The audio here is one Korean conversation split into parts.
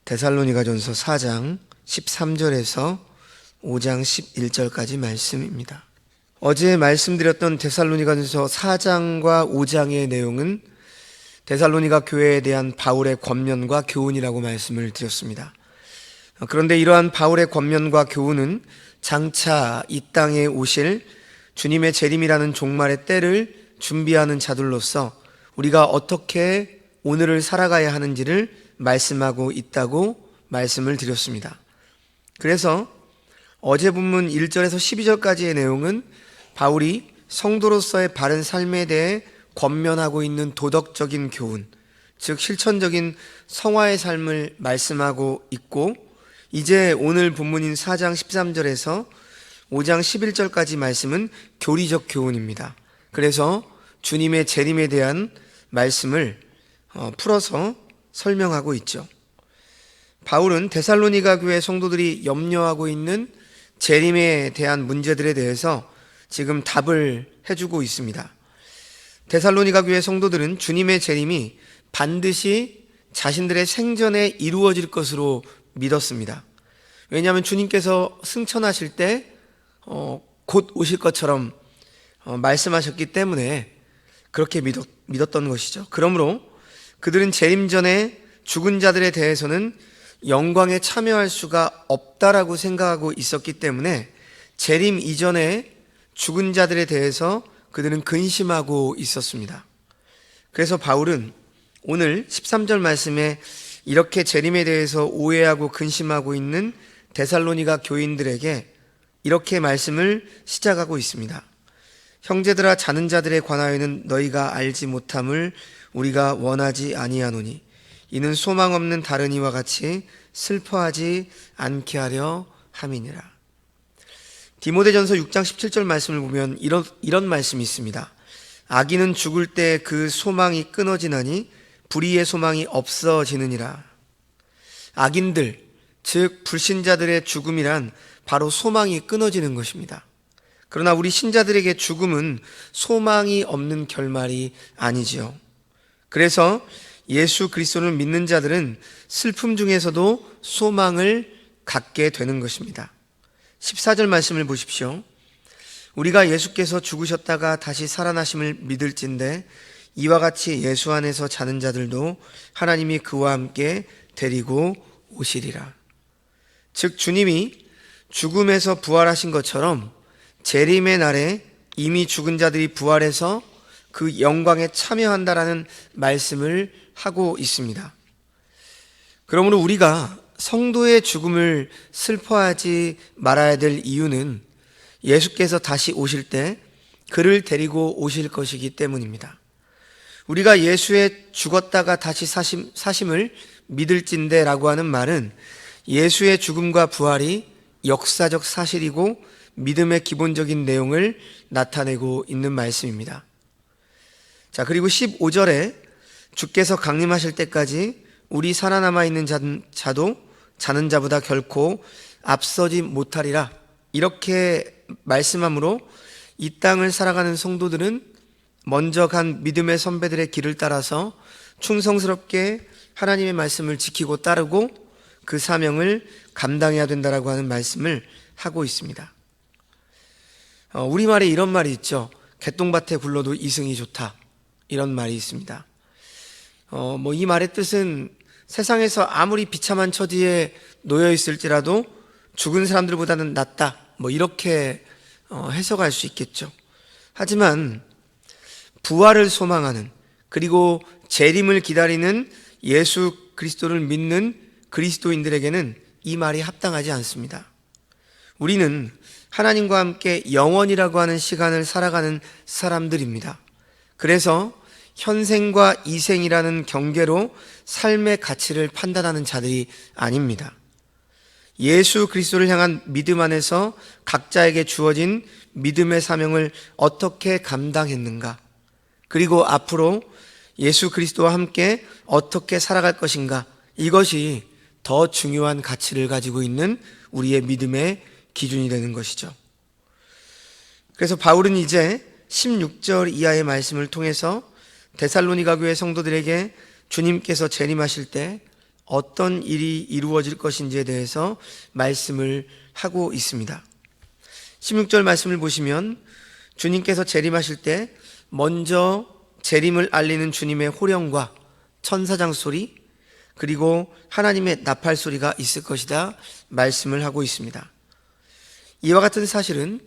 데살로니가전서 4장 13절에서 5장 11절까지 말씀입니다. 어제 말씀드렸던 데살로니가전서 4장과 5장의 내용은 데살로니가 교회에 대한 바울의 권면과 교훈이라고 말씀을 드렸습니다. 그런데 이러한 바울의 권면과 교훈은 장차 이 땅에 오실 주님의 재림이라는 종말의 때를 준비하는 자들로서 우리가 어떻게 오늘을 살아가야 하는지를 말씀하고 있다고 말씀을 드렸습니다. 그래서 어제 본문 1절에서 12절까지의 내용은 바울이 성도로서의 바른 삶에 대해 권면하고 있는 도덕적인 교훈, 즉 실천적인 성화의 삶을 말씀하고 있고, 이제 오늘 본문인 4장 13절에서 5장 11절까지 말씀은 교리적 교훈입니다. 그래서 주님의 재림에 대한 말씀을 풀어서 설명하고 있죠. 바울은 데살로니가 교회 성도들이 염려하고 있는 재림에 대한 문제들에 대해서 지금 답을 해주고 있습니다. 데살로니가 교회 성도들은 주님의 재림이 반드시 자신들의 생전에 이루어질 것으로 믿었습니다. 왜냐하면 주님께서 승천하실 때 곧 오실 것처럼 말씀하셨기 때문에 그렇게 믿었던 것이죠. 그러므로 그들은 재림 전에 죽은 자들에 대해서는 영광에 참여할 수가 없다라고 생각하고 있었기 때문에 재림 이전에 죽은 자들에 대해서 그들은 근심하고 있었습니다. 그래서 바울은 오늘 13절 말씀에 이렇게 재림에 대해서 오해하고 근심하고 있는 데살로니가 교인들에게 이렇게 말씀을 시작하고 있습니다. 형제들아, 자는 자들에 관하여는 너희가 알지 못함을 우리가 원하지 아니하노니 이는 소망 없는 다른 이와 같이 슬퍼하지 않게 하려 함이니라. 디모데전서 6장 17절 말씀을 보면 이런 말씀이 있습니다. 악인은 죽을 때 그 소망이 끊어지나니 불의의 소망이 없어지느니라. 악인들, 즉 불신자들의 죽음이란 바로 소망이 끊어지는 것입니다. 그러나 우리 신자들에게 죽음은 소망이 없는 결말이 아니지요. 그래서 예수 그리스도를 믿는 자들은 슬픔 중에서도 소망을 갖게 되는 것입니다. 14절 말씀을 보십시오. 우리가 예수께서 죽으셨다가 다시 살아나심을 믿을진대 이와 같이 예수 안에서 자는 자들도 하나님이 그와 함께 데리고 오시리라. 즉 주님이 죽음에서 부활하신 것처럼 재림의 날에 이미 죽은 자들이 부활해서 그 영광에 참여한다라는 말씀을 하고 있습니다. 그러므로 우리가 성도의 죽음을 슬퍼하지 말아야 될 이유는 예수께서 다시 오실 때 그를 데리고 오실 것이기 때문입니다. 우리가 예수의 죽었다가 다시 사심을 믿을진대 라고 하는 말은 예수의 죽음과 부활이 역사적 사실이고 믿음의 기본적인 내용을 나타내고 있는 말씀입니다. 자, 그리고 15절에 주께서 강림하실 때까지 우리 살아남아 있는 자도 자는 자보다 결코 앞서지 못하리라. 이렇게 말씀함으로 이 땅을 살아가는 성도들은 먼저 간 믿음의 선배들의 길을 따라서 충성스럽게 하나님의 말씀을 지키고 따르고 그 사명을 감당해야 된다라고 하는 말씀을 하고 있습니다. 우리말에 이런 말이 있죠. 개똥밭에 굴러도 이승이 좋다. 이런 말이 있습니다. 이 말의 뜻은 세상에서 아무리 비참한 처지에 놓여 있을지라도 죽은 사람들보다는 낫다. 이렇게 해석할 수 있겠죠. 하지만 부활을 소망하는 그리고 재림을 기다리는 예수 그리스도를 믿는 그리스도인들에게는 이 말이 합당하지 않습니다. 우리는 하나님과 함께 영원이라고 하는 시간을 살아가는 사람들입니다. 그래서 현생과 이생이라는 경계로 삶의 가치를 판단하는 자들이 아닙니다. 예수 그리스도를 향한 믿음 안에서 각자에게 주어진 믿음의 사명을 어떻게 감당했는가, 그리고 앞으로 예수 그리스도와 함께 어떻게 살아갈 것인가, 이것이 더 중요한 가치를 가지고 있는 우리의 믿음의 기준이 되는 것이죠. 그래서 바울은 이제 16절 이하의 말씀을 통해서 데살로니가 교회 성도들에게 주님께서 재림하실 때 어떤 일이 이루어질 것인지에 대해서 말씀을 하고 있습니다. 16절 말씀을 보시면 주님께서 재림하실 때 먼저 재림을 알리는 주님의 호령과 천사장 소리, 그리고 하나님의 나팔 소리가 있을 것이다 말씀을 하고 있습니다. 이와 같은 사실은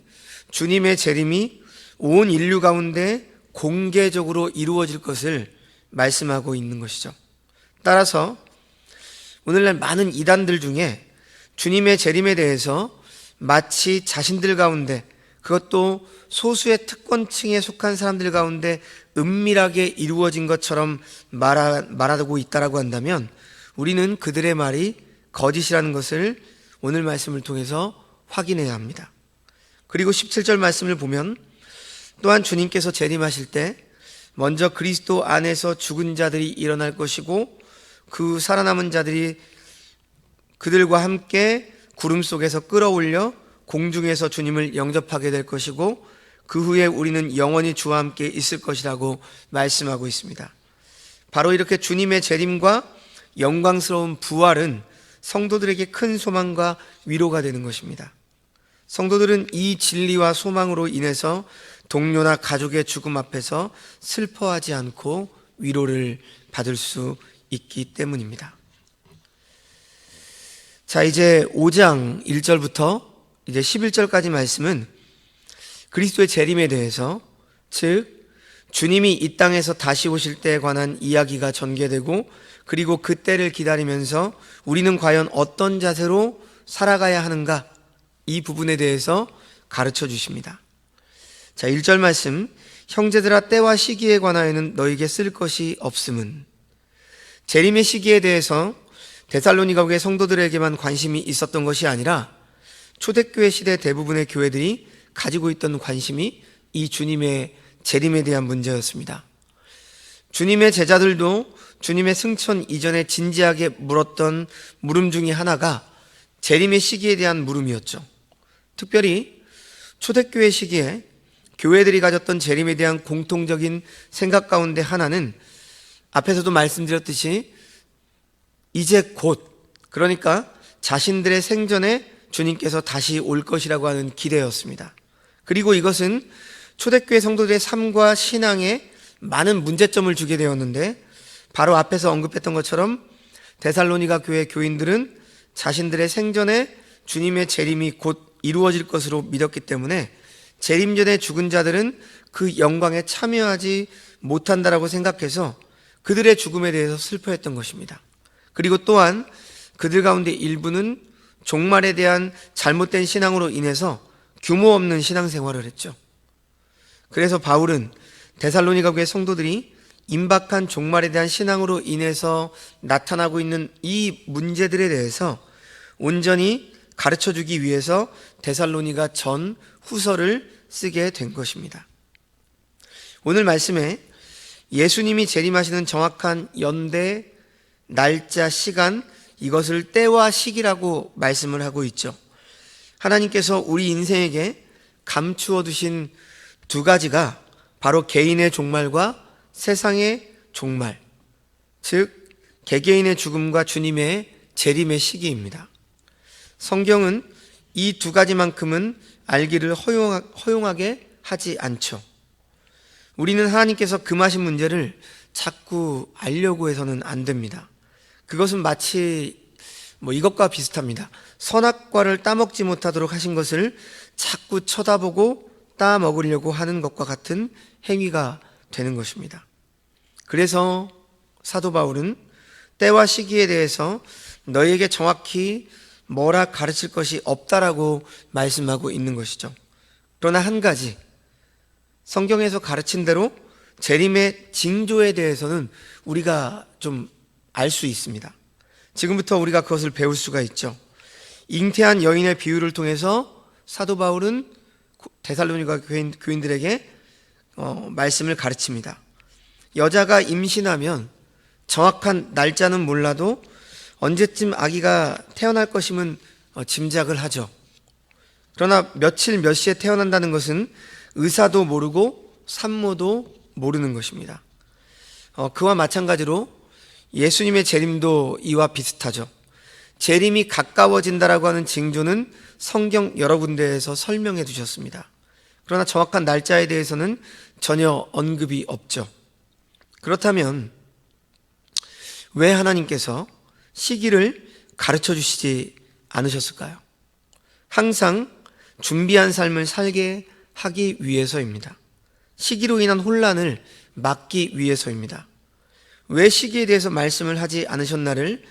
주님의 재림이 온 인류 가운데 공개적으로 이루어질 것을 말씀하고 있는 것이죠. 따라서 오늘날 많은 이단들 중에 주님의 재림에 대해서 마치 자신들 가운데, 그것도 소수의 특권층에 속한 사람들 가운데 은밀하게 이루어진 것처럼 말하고 있다라고 한다면 우리는 그들의 말이 거짓이라는 것을 오늘 말씀을 통해서 확인해야 합니다. 그리고 17절 말씀을 보면 또한 주님께서 재림하실 때 먼저 그리스도 안에서 죽은 자들이 일어날 것이고 그 살아남은 자들이 그들과 함께 구름 속에서 끌어올려 공중에서 주님을 영접하게 될 것이고 그 후에 우리는 영원히 주와 함께 있을 것이라고 말씀하고 있습니다. 바로 이렇게 주님의 재림과 영광스러운 부활은 성도들에게 큰 소망과 위로가 되는 것입니다. 성도들은 이 진리와 소망으로 인해서 동료나 가족의 죽음 앞에서 슬퍼하지 않고 위로를 받을 수 있기 때문입니다. 자, 이제 5장 1절부터 이제 11절까지 말씀은 그리스도의 재림에 대해서, 즉 주님이 이 땅에서 다시 오실 때에 관한 이야기가 전개되고 그리고 그때를 기다리면서 우리는 과연 어떤 자세로 살아가야 하는가, 이 부분에 대해서 가르쳐 주십니다. 자, 1절 말씀, 형제들아 때와 시기에 관하여는 너에게 쓸 것이 없음은, 재림의 시기에 대해서 데살로니가 교회 성도들에게만 관심이 있었던 것이 아니라 초대교회 시대 대부분의 교회들이 가지고 있던 관심이 이 주님의 재림에 대한 문제였습니다. 주님의 제자들도 주님의 승천 이전에 진지하게 물었던 물음 중에 하나가 재림의 시기에 대한 물음이었죠. 특별히 초대교회 시기에 교회들이 가졌던 재림에 대한 공통적인 생각 가운데 하나는 앞에서도 말씀드렸듯이 이제 곧, 그러니까 자신들의 생전에 주님께서 다시 올 것이라고 하는 기대였습니다. 그리고 이것은 초대교회 성도들의 삶과 신앙에 많은 문제점을 주게 되었는데, 바로 앞에서 언급했던 것처럼 데살로니가 교회 교인들은 자신들의 생전에 주님의 재림이 곧 이루어질 것으로 믿었기 때문에 재림 전에 죽은 자들은 그 영광에 참여하지 못한다라고 생각해서 그들의 죽음에 대해서 슬퍼했던 것입니다. 그리고 또한 그들 가운데 일부는 종말에 대한 잘못된 신앙으로 인해서 규모 없는 신앙생활을 했죠. 그래서 바울은 데살로니가 교회 성도들이 임박한 종말에 대한 신앙으로 인해서 나타나고 있는 이 문제들에 대해서 온전히 가르쳐주기 위해서 데살로니가 전 후서를 쓰게 된 것입니다. 오늘 말씀에 예수님이 재림하시는 정확한 연대, 날짜, 시간, 이것을 때와 시기라고 말씀을 하고 있죠. 하나님께서 우리 인생에게 감추어 두신 두 가지가 바로 개인의 종말과 세상의 종말, 즉 개개인의 죽음과 주님의 재림의 시기입니다. 성경은 이 두 가지만큼은 알기를 허용하게 하지 않죠. 우리는 하나님께서 금하신 문제를 자꾸 알려고 해서는 안 됩니다. 그것은 마치 이것과 비슷합니다. 선악과를 따먹지 못하도록 하신 것을 자꾸 쳐다보고 따먹으려고 하는 것과 같은 행위가 되는 것입니다. 그래서 사도 바울은 때와 시기에 대해서 너희에게 정확히 뭐라 가르칠 것이 없다라고 말씀하고 있는 것이죠. 그러나 한 가지, 성경에서 가르친 대로 재림의 징조에 대해서는 우리가 좀 알 수 있습니다. 지금부터 우리가 그것을 배울 수가 있죠. 잉태한 여인의 비유를 통해서 사도 바울은 데살로니가 교인들에게 말씀을 가르칩니다. 여자가 임신하면 정확한 날짜는 몰라도 언제쯤 아기가 태어날 것임은 짐작을 하죠. 그러나 며칠 몇 시에 태어난다는 것은 의사도 모르고 산모도 모르는 것입니다. 그와 마찬가지로 예수님의 재림도 이와 비슷하죠. 재림이 가까워진다라고 하는 징조는 성경 여러 군데에서 설명해 두셨습니다. 그러나 정확한 날짜에 대해서는 전혀 언급이 없죠. 그렇다면 왜 하나님께서 시기를 가르쳐 주시지 않으셨을까요? 항상 준비한 삶을 살게 하기 위해서입니다. 시기로 인한 혼란을 막기 위해서입니다. 왜 시기에 대해서 말씀을 하지 않으셨나를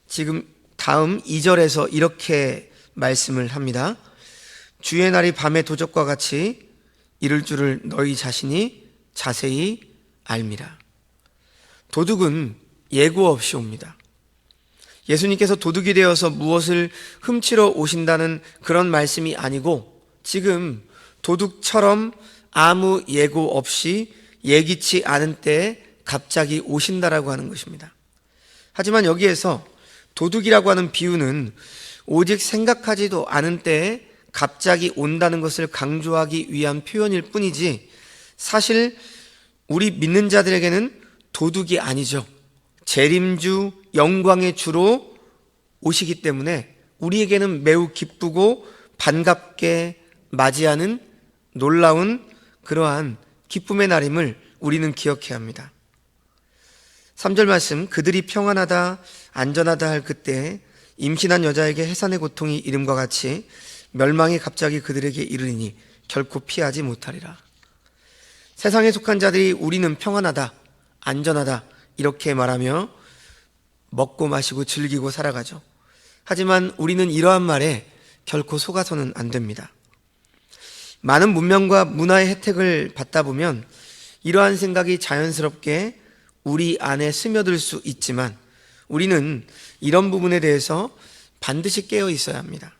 지금 다음 2절에서 이렇게 말씀을 합니다. 주의 날이 밤의 도적과 같이 이를 줄을 너희 자신이 자세히 알미라. 도둑은 예고 없이 옵니다. 예수님께서 도둑이 되어서 무엇을 훔치러 오신다는 그런 말씀이 아니고 지금 도둑처럼 아무 예고 없이 예기치 않은 때에 갑자기 오신다라고 하는 것입니다. 하지만 여기에서 도둑이라고 하는 비유는 오직 생각하지도 않은 때에 갑자기 온다는 것을 강조하기 위한 표현일 뿐이지 사실 우리 믿는 자들에게는 도둑이 아니죠. 재림주 영광의 주로 오시기 때문에 우리에게는 매우 기쁘고 반갑게 맞이하는 놀라운 그러한 기쁨의 날임을 우리는 기억해야 합니다. 3절 말씀, 그들이 평안하다 안전하다 할 그때 임신한 여자에게 해산의 고통이 이름과 같이 멸망이 갑자기 그들에게 이르리니 결코 피하지 못하리라. 세상에 속한 자들이 우리는 평안하다 안전하다 이렇게 말하며 먹고 마시고 즐기고 살아가죠. 하지만 우리는 이러한 말에 결코 속아서는 안 됩니다. 많은 문명과 문화의 혜택을 받다 보면 이러한 생각이 자연스럽게 우리 안에 스며들 수 있지만 우리는 이런 부분에 대해서 반드시 깨어 있어야 합니다.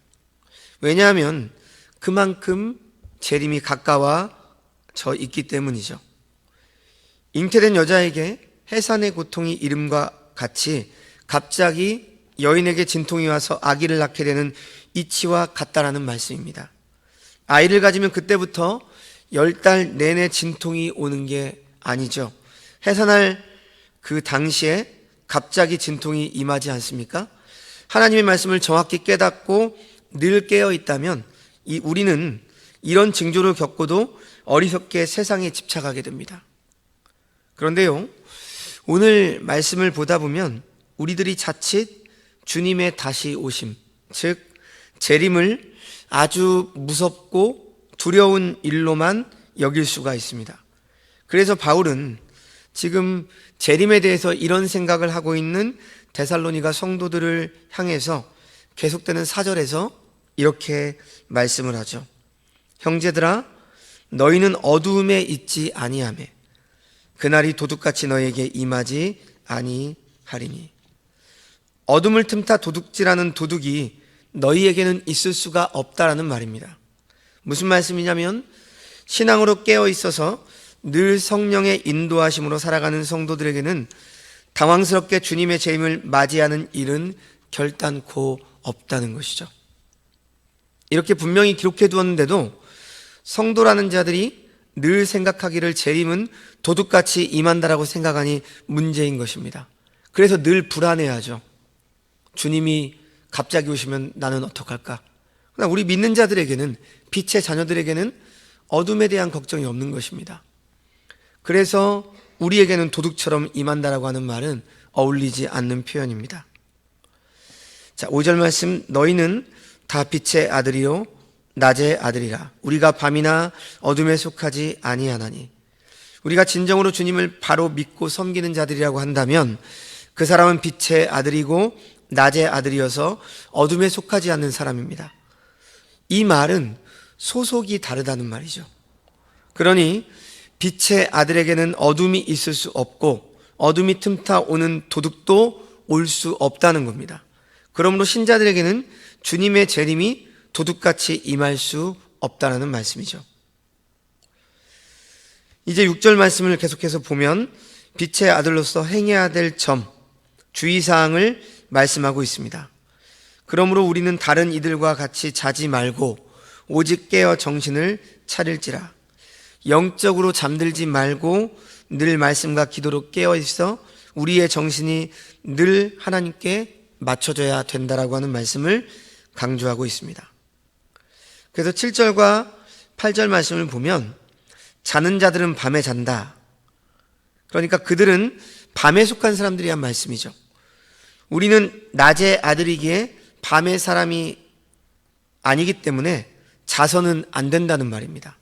왜냐하면 그만큼 재림이 가까워져 있기 때문이죠. 잉태된 여자에게 해산의 고통이 이름과 같이 갑자기 여인에게 진통이 와서 아기를 낳게 되는 이치와 같다라는 말씀입니다. 아이를 가지면 그때부터 10달 내내 진통이 오는 게 아니죠. 해산할 그 당시에 갑자기 진통이 임하지 않습니까? 하나님의 말씀을 정확히 깨닫고 늘 깨어 있다면 우리는 이런 징조를 겪고도 어리석게 세상에 집착하게 됩니다. 그런데요, 오늘 말씀을 보다 보면 우리들이 자칫 주님의 다시 오심, 즉 재림을 아주 무섭고 두려운 일로만 여길 수가 있습니다. 그래서 바울은 지금 재림에 대해서 이런 생각을 하고 있는 데살로니가 성도들을 향해서 계속되는 4절에서 이렇게 말씀을 하죠. 형제들아, 너희는 어두움에 있지 아니하매 그날이 도둑같이 너희에게 임하지 아니하리니. 어둠을 틈타 도둑질하는 도둑이 너희에게는 있을 수가 없다라는 말입니다. 무슨 말씀이냐면 신앙으로 깨어 있어서 늘 성령의 인도하심으로 살아가는 성도들에게는 당황스럽게 주님의 재림을 맞이하는 일은 결단코 없다는 것이죠. 이렇게 분명히 기록해 두었는데도 성도라는 자들이 늘 생각하기를 재림은 도둑같이 임한다라고 생각하니 문제인 것입니다. 그래서 늘 불안해하죠. 주님이 갑자기 오시면 나는 어떡할까? 그러나 우리 믿는 자들에게는, 빛의 자녀들에게는 어둠에 대한 걱정이 없는 것입니다. 그래서 우리에게는 도둑처럼 임한다라고 하는 말은 어울리지 않는 표현입니다. 자, 5절 말씀, 너희는 다 빛의 아들이요 낮의 아들이라. 우리가 밤이나 어둠에 속하지 아니하나니. 우리가 진정으로 주님을 바로 믿고 섬기는 자들이라고 한다면 그 사람은 빛의 아들이고 낮의 아들이어서 어둠에 속하지 않는 사람입니다. 이 말은 소속이 다르다는 말이죠. 그러니 빛의 아들에게는 어둠이 있을 수 없고 어둠이 틈타 오는 도둑도 올 수 없다는 겁니다. 그러므로 신자들에게는 주님의 재림이 도둑같이 임할 수 없다는 말씀이죠. 이제 6절 말씀을 계속해서 보면 빛의 아들로서 행해야 될 점, 주의사항을 말씀하고 있습니다. 그러므로 우리는 다른 이들과 같이 자지 말고 오직 깨어 정신을 차릴지라. 영적으로 잠들지 말고 늘 말씀과 기도로 깨어 있어 우리의 정신이 늘 하나님께 맞춰져야 된다라고 하는 말씀을 강조하고 있습니다. 그래서 7절과 8절 말씀을 보면 자는 자들은 밤에 잔다. 그러니까 그들은 밤에 속한 사람들이란 말씀이죠. 우리는 낮의 아들이기에 밤의 사람이 아니기 때문에 자서는 안 된다는 말입니다.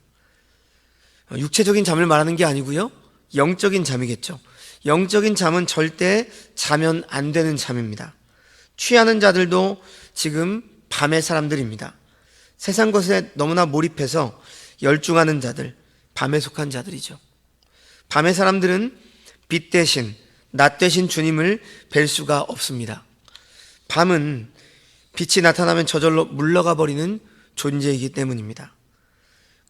육체적인 잠을 말하는 게 아니고요, 영적인 잠이겠죠. 영적인 잠은 절대 자면 안 되는 잠입니다. 취하는 자들도 지금 밤의 사람들입니다. 세상 것에 너무나 몰입해서 열중하는 자들, 밤에 속한 자들이죠. 밤의 사람들은 빛 대신, 낮 대신 주님을 뵐 수가 없습니다. 밤은 빛이 나타나면 저절로 물러가 버리는 존재이기 때문입니다.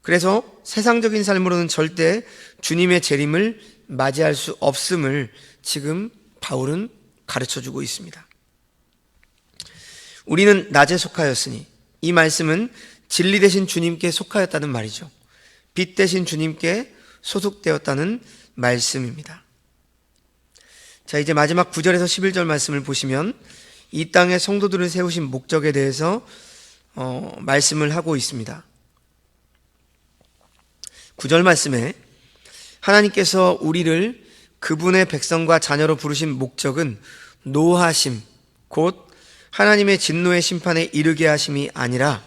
그래서 세상적인 삶으로는 절대 주님의 재림을 맞이할 수 없음을 지금 바울은 가르쳐주고 있습니다. 우리는 낮에 속하였으니, 이 말씀은 진리 대신 주님께 속하였다는 말이죠. 빛 대신 주님께 소속되었다는 말씀입니다. 자, 이제 마지막 9절에서 11절 말씀을 보시면 이 땅에 성도들을 세우신 목적에 대해서 말씀을 하고 있습니다. 9절 말씀에 하나님께서 우리를 그분의 백성과 자녀로 부르신 목적은 노하심, 곧 하나님의 진노의 심판에 이르게 하심이 아니라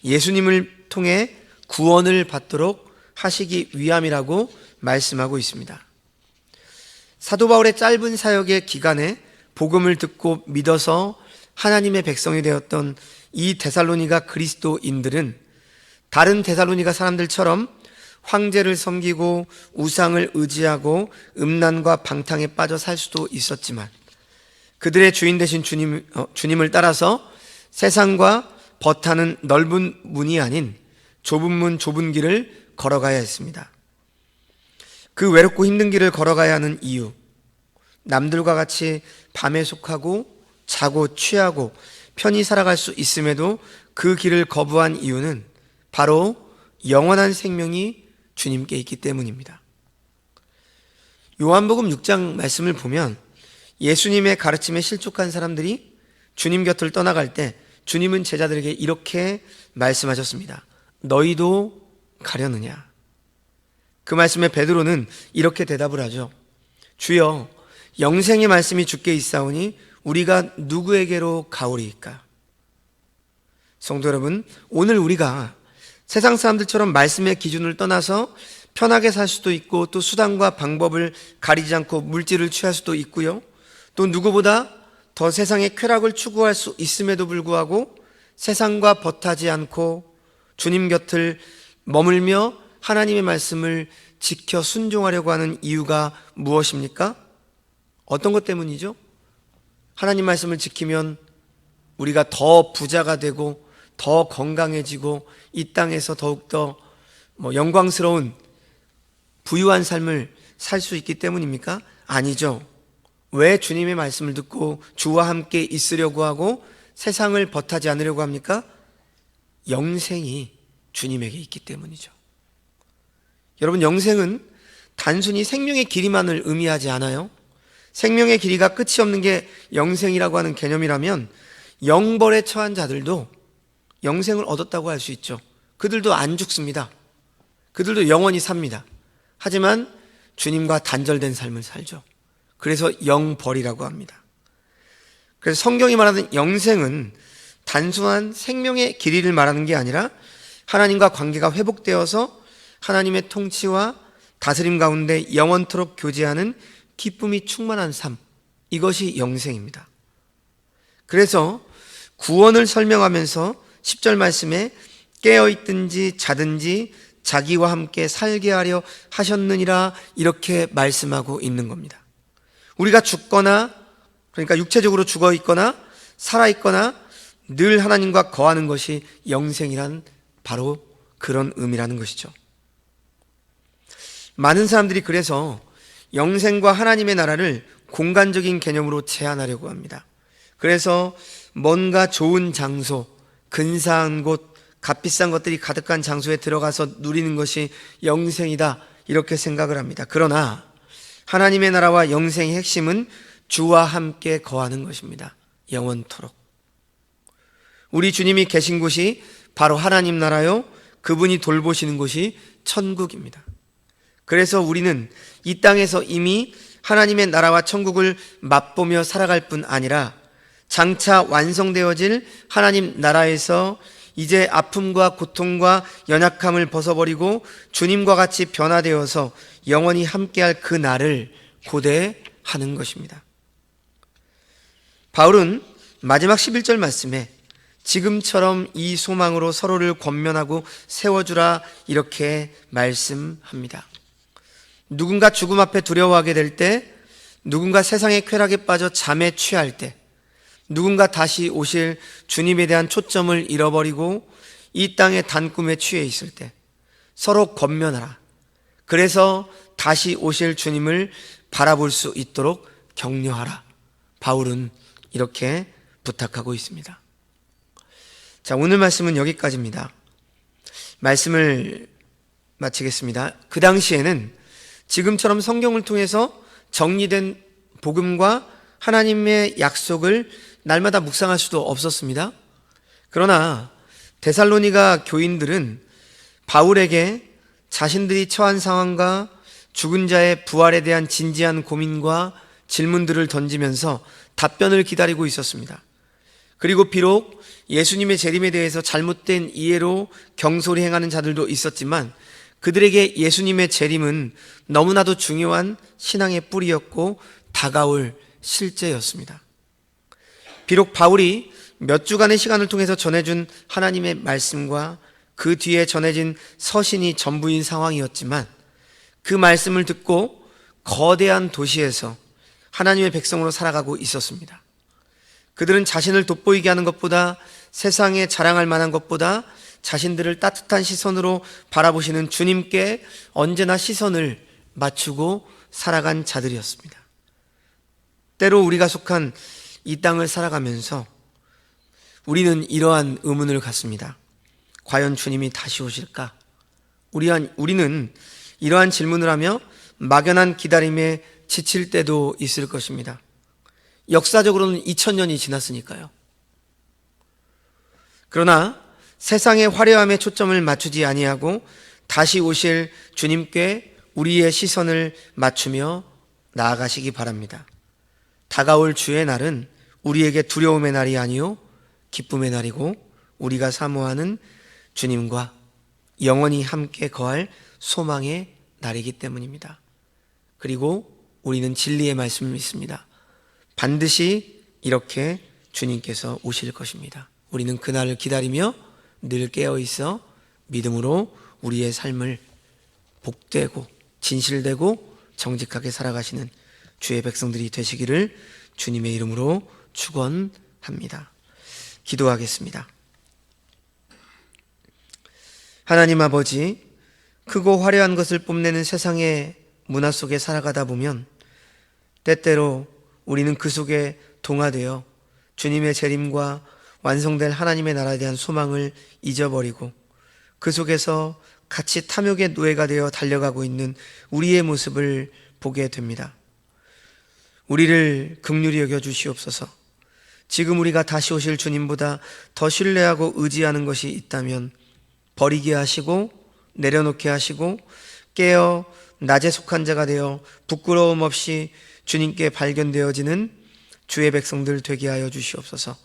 예수님을 통해 구원을 받도록 하시기 위함이라고 말씀하고 있습니다. 사도 바울의 짧은 사역의 기간에 복음을 듣고 믿어서 하나님의 백성이 되었던 이 데살로니가 그리스도인들은 다른 데살로니가 사람들처럼 황제를 섬기고 우상을 의지하고 음란과 방탕에 빠져 살 수도 있었지만 그들의 주인 되신 주님을 따라서 세상과 벗하는 넓은 문이 아닌 좁은 문, 좁은 길을 걸어가야 했습니다. 그 외롭고 힘든 길을 걸어가야 하는 이유, 남들과 같이 밤에 속하고 자고 취하고 편히 살아갈 수 있음에도 그 길을 거부한 이유는 바로 영원한 생명이 주님께 있기 때문입니다. 요한복음 6장 말씀을 보면 예수님의 가르침에 실족한 사람들이 주님 곁을 떠나갈 때 주님은 제자들에게 이렇게 말씀하셨습니다. 너희도 가려느냐? 그 말씀에 베드로는 이렇게 대답을 하죠. 주여, 영생의 말씀이 주께 있사오니 우리가 누구에게로 가오리이까? 성도 여러분, 오늘 우리가 세상 사람들처럼 말씀의 기준을 떠나서 편하게 살 수도 있고 또 수단과 방법을 가리지 않고 물질을 취할 수도 있고요. 또 누구보다 더 세상의 쾌락을 추구할 수 있음에도 불구하고 세상과 벗하지 않고 주님 곁을 머물며 하나님의 말씀을 지켜 순종하려고 하는 이유가 무엇입니까? 어떤 것 때문이죠? 하나님 말씀을 지키면 우리가 더 부자가 되고 더 건강해지고 이 땅에서 더욱더 영광스러운 부유한 삶을 살 수 있기 때문입니까? 아니죠. 왜 주님의 말씀을 듣고 주와 함께 있으려고 하고 세상을 벗하지 않으려고 합니까? 영생이 주님에게 있기 때문이죠. 여러분, 영생은 단순히 생명의 길이만을 의미하지 않아요. 생명의 길이가 끝이 없는 게 영생이라고 하는 개념이라면 영벌에 처한 자들도 영생을 얻었다고 할 수 있죠. 그들도 안 죽습니다. 그들도 영원히 삽니다. 하지만 주님과 단절된 삶을 살죠. 그래서 영벌이라고 합니다. 그래서 성경이 말하는 영생은 단순한 생명의 길이를 말하는 게 아니라 하나님과 관계가 회복되어서 하나님의 통치와 다스림 가운데 영원토록 교제하는 기쁨이 충만한 삶, 이것이 영생입니다. 그래서 구원을 설명하면서 10절 말씀에 깨어있든지 자든지 자기와 함께 살게 하려 하셨느니라 이렇게 말씀하고 있는 겁니다. 우리가 죽거나, 그러니까 육체적으로 죽어 있거나 살아 있거나 늘 하나님과 거하는 것이 영생이란 바로 그런 의미라는 것이죠. 많은 사람들이 그래서 영생과 하나님의 나라를 공간적인 개념으로 제한하려고 합니다. 그래서 뭔가 좋은 장소, 근사한 곳, 값비싼 것들이 가득한 장소에 들어가서 누리는 것이 영생이다 이렇게 생각을 합니다. 그러나 하나님의 나라와 영생의 핵심은 주와 함께 거하는 것입니다. 영원토록. 우리 주님이 계신 곳이 바로 하나님 나라요, 그분이 돌보시는 곳이 천국입니다. 그래서 우리는 이 땅에서 이미 하나님의 나라와 천국을 맛보며 살아갈 뿐 아니라 장차 완성되어질 하나님 나라에서 이제 아픔과 고통과 연약함을 벗어버리고 주님과 같이 변화되어서 영원히 함께할 그 날을 고대하는 것입니다. 바울은 마지막 11절 말씀에 지금처럼 이 소망으로 서로를 권면하고 세워주라 이렇게 말씀합니다. 누군가 죽음 앞에 두려워하게 될 때, 누군가 세상의 쾌락에 빠져 잠에 취할 때, 누군가 다시 오실 주님에 대한 초점을 잃어버리고 이 땅의 단꿈에 취해 있을 때 서로 권면하라. 그래서 다시 오실 주님을 바라볼 수 있도록 격려하라. 바울은 이렇게 부탁하고 있습니다. 자, 오늘 말씀은 여기까지입니다. 말씀을 마치겠습니다. 그 당시에는 지금처럼 성경을 통해서 정리된 복음과 하나님의 약속을 날마다 묵상할 수도 없었습니다. 그러나 데살로니가 교인들은 바울에게 자신들이 처한 상황과 죽은 자의 부활에 대한 진지한 고민과 질문들을 던지면서 답변을 기다리고 있었습니다. 그리고 비록 예수님의 재림에 대해서 잘못된 이해로 경솔히 행하는 자들도 있었지만 그들에게 예수님의 재림은 너무나도 중요한 신앙의 뿌리였고 다가올 실제였습니다. 비록 바울이 몇 주간의 시간을 통해서 전해준 하나님의 말씀과 그 뒤에 전해진 서신이 전부인 상황이었지만 그 말씀을 듣고 거대한 도시에서 하나님의 백성으로 살아가고 있었습니다. 그들은 자신을 돋보이게 하는 것보다, 세상에 자랑할 만한 것보다 자신들을 따뜻한 시선으로 바라보시는 주님께 언제나 시선을 맞추고 살아간 자들이었습니다. 때로 우리가 속한 이 땅을 살아가면서 우리는 이러한 의문을 갖습니다. 과연 주님이 다시 오실까? 우리는 이러한 질문을 하며 막연한 기다림에 지칠 때도 있을 것입니다. 역사적으로는 2000년이 지났으니까요. 그러나 세상의 화려함에 초점을 맞추지 아니하고 다시 오실 주님께 우리의 시선을 맞추며 나아가시기 바랍니다. 다가올 주의 날은 우리에게 두려움의 날이 아니요 기쁨의 날이고 우리가 사모하는 주님과 영원히 함께 거할 소망의 날이기 때문입니다. 그리고 우리는 진리의 말씀을 믿습니다. 반드시 이렇게 주님께서 오실 것입니다. 우리는 그날을 기다리며 늘 깨어있어 믿음으로 우리의 삶을 복되고 진실되고 정직하게 살아가시는 주의 백성들이 되시기를 주님의 이름으로 축원합니다. 기도하겠습니다. 하나님 아버지, 크고 화려한 것을 뽐내는 세상의 문화 속에 살아가다 보면 때때로 우리는 그 속에 동화되어 주님의 재림과 완성될 하나님의 나라에 대한 소망을 잊어버리고 그 속에서 같이 탐욕의 노예가 되어 달려가고 있는 우리의 모습을 보게 됩니다. 우리를 긍휼히 여겨 주시옵소서. 지금 우리가 다시 오실 주님보다 더 신뢰하고 의지하는 것이 있다면 버리게 하시고 내려놓게 하시고 깨어 낮에 속한 자가 되어 부끄러움 없이 주님께 발견되어지는 주의 백성들 되게 하여 주시옵소서.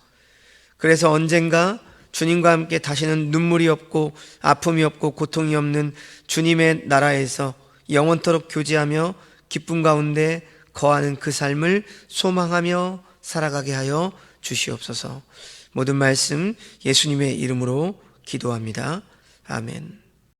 그래서 언젠가 주님과 함께 다시는 눈물이 없고 아픔이 없고 고통이 없는 주님의 나라에서 영원토록 교제하며 기쁨 가운데 거하는 그 삶을 소망하며 살아가게 하여 주시옵소서. 모든 말씀 예수님의 이름으로 기도합니다. 아멘.